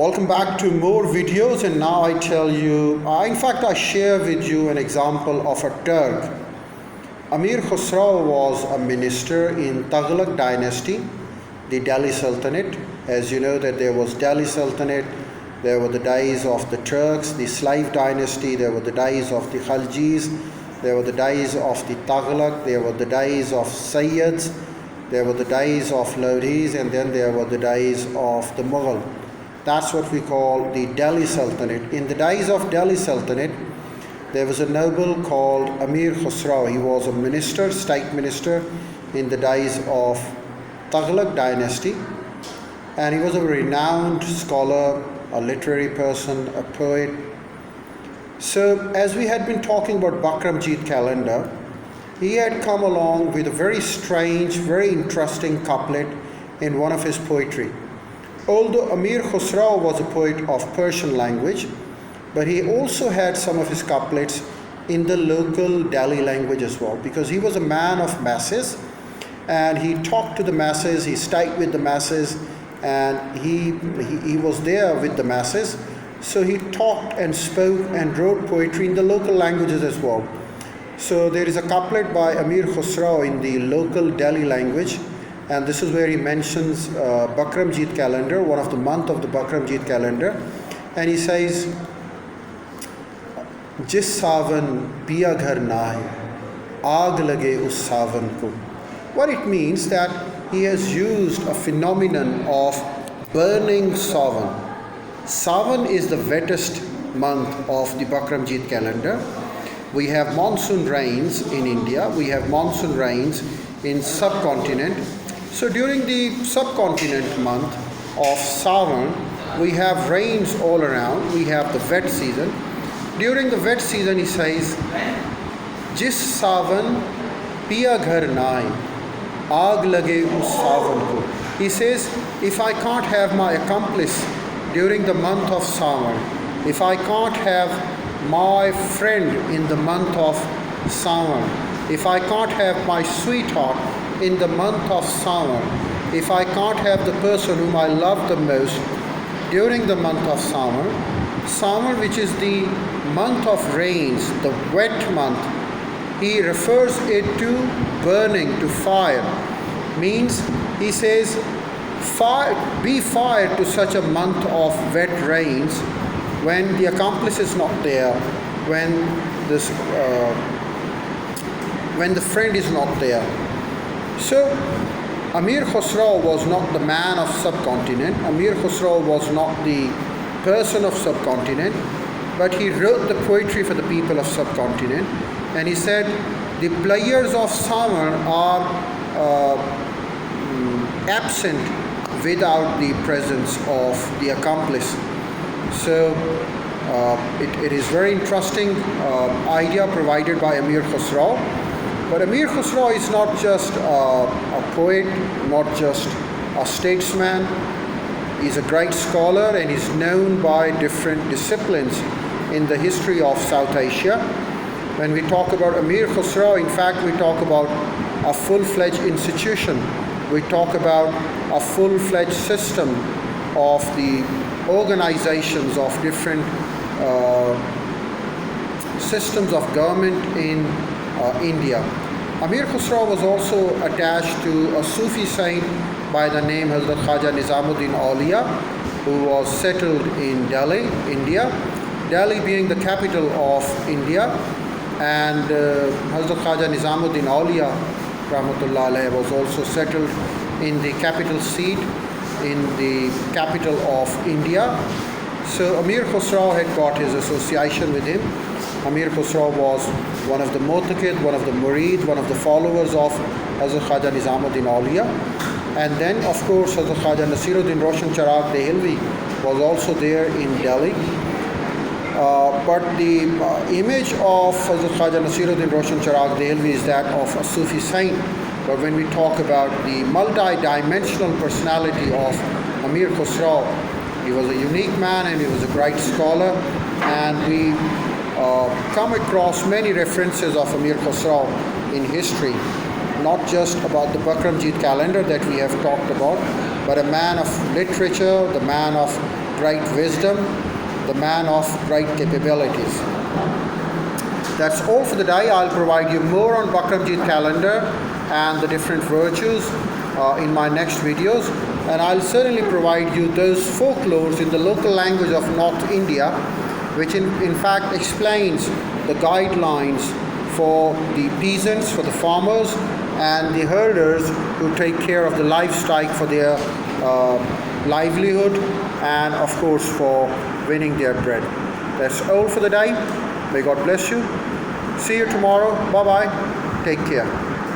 Welcome back to more videos, and now I tell you, in fact I share with you an example of a Turk. Amir Khusrau was a minister in Taghlaq dynasty, the Delhi Sultanate. As you know that there was Delhi Sultanate, there were the days of the Turks, the slave dynasty, there were the days of the Khaljis, there were the days of the Taghlaq, there were the days of Sayyids, there were the days of Lodhis, and then there were the days of the Mughal. That's what we call the Delhi Sultanate. In the days of Delhi Sultanate, there was a noble called Amir Khusrau. He was a minister, state minister in the days of Taghlaq dynasty, and he was a renowned scholar, a literary person, a poet. So as we had been talking about Bakram Jeet calendar, he had come along with a very strange, very interesting couplet in one of his poetry. Although Amir Khusrau was a poet of Persian language, but he also had some of his couplets in the local Delhi language as well, because he was a man of masses and he talked to the masses, he stayed with the masses, and he was there with the masses. So he talked and spoke and wrote poetry in the local languages as well. So there is a couplet by Amir Khusrau in the local Delhi language, and this is where he mentions Bakram Jeet calendar, one of the month of the Bakram Jeet calendar, and he says, Jis savan piya ghar nahi, aag lage us savan ko. What it means that he has used a phenomenon of burning savan. Savan is the wettest month of the Bakram Jeet calendar. We have monsoon rains in India, we have monsoon rains in subcontinent. So during the subcontinent month of Savan, we have rains all around, we have the wet season. During the wet season, he says, Jis Savan piya ghar nahi, aag lage us savan ko. He says, if I can't have my accomplice during the month of Savan, if I can't have my friend in the month of Savan, if I can't have my sweetheart in the month of Savan, if I can't have the person whom I love the most during the month of Savan, Savan, which is the month of rains, the wet month, he refers it to burning, to fire. Means, he says, be fired to such a month of wet rains when the accomplice is not there, when the friend is not there. So Amir Khusrau was not the man of subcontinent. Amir Khusrau was not the person of subcontinent, but he wrote the poetry for the people of subcontinent, and he said the players of Savan are absent without the presence of the accomplice. So it is very interesting idea provided by Amir Khusrau. But Amir Khusrau is not just a poet, not just a statesman. He's a great scholar, and he's known by different disciplines in the history of South Asia. When we talk about Amir Khusrau, in fact, we talk about a full-fledged institution. We talk about a full-fledged system of the organizations of different systems of government in India. Amir Khusrau was also attached to a Sufi saint by the name Hazrat Khaja Nizamuddin Aulia, who was settled in Delhi, India. Delhi being the capital of India, and Hazrat Khaja Nizamuddin Aulia Rahmatullah alayhi was also settled in the capital seat, in the capital of India. So Amir Khusrau had got his association with him. Amir Khusrau was one of the Mu'taqid, one of the Murid, one of the followers of Hazrat Khaja Nizamuddin Aulia. And then, of course, Hazrat Khaja Nasiruddin Roshan Charag Dehelvi was also there in Delhi. But the image of Hazrat Khaja Nasiruddin Roshan Charag Dehelvi is that of a Sufi saint. But when we talk about the multi-dimensional personality of Amir Khusrau, he was a unique man and he was a great scholar, and we come across many references of Amir Khusrau in history, not just about the Bakram Jeet calendar that we have talked about, but a man of literature, the man of great wisdom, the man of great capabilities. That's all for the day. I'll provide you more on Bakram Jeet calendar and the different virtues in my next videos, and I'll certainly provide you those folklores in the local language of North India, which in fact explains the guidelines for the peasants, for the farmers and the herders who take care of the livestock for their livelihood and of course for winning their bread. That's all for the day. May God bless you. See you tomorrow. Bye bye. Take care.